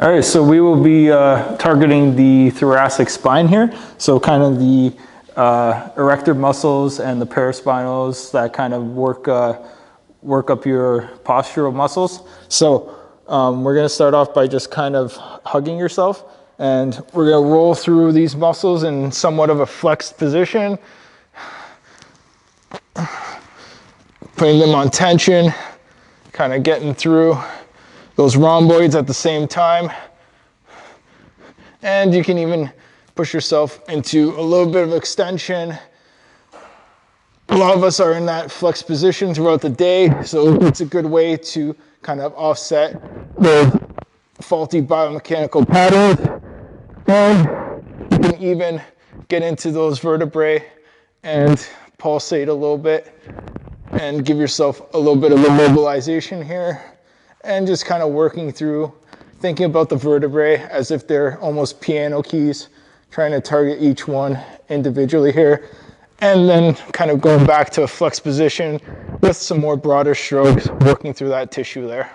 All right, so we will be targeting the thoracic spine here. So kind of the erector muscles and the paraspinals that kind of work up your postural muscles. So we're gonna start off by just kind of hugging yourself, and we're gonna roll through these muscles in somewhat of a flexed position, putting them on tension, kind of getting through those rhomboids at the same time. And you can even push yourself into a little bit of extension. A lot of us are in that flex position throughout the day, so it's a good way to kind of offset the faulty biomechanical patterns. And you can even get into those vertebrae and pulsate a little bit and give yourself a little bit of immobilization here. And just kind of working through, thinking about the vertebrae as if they're almost piano keys, trying to target each one individually here. And then kind of going back to a flex position with some more broader strokes, working through that tissue there.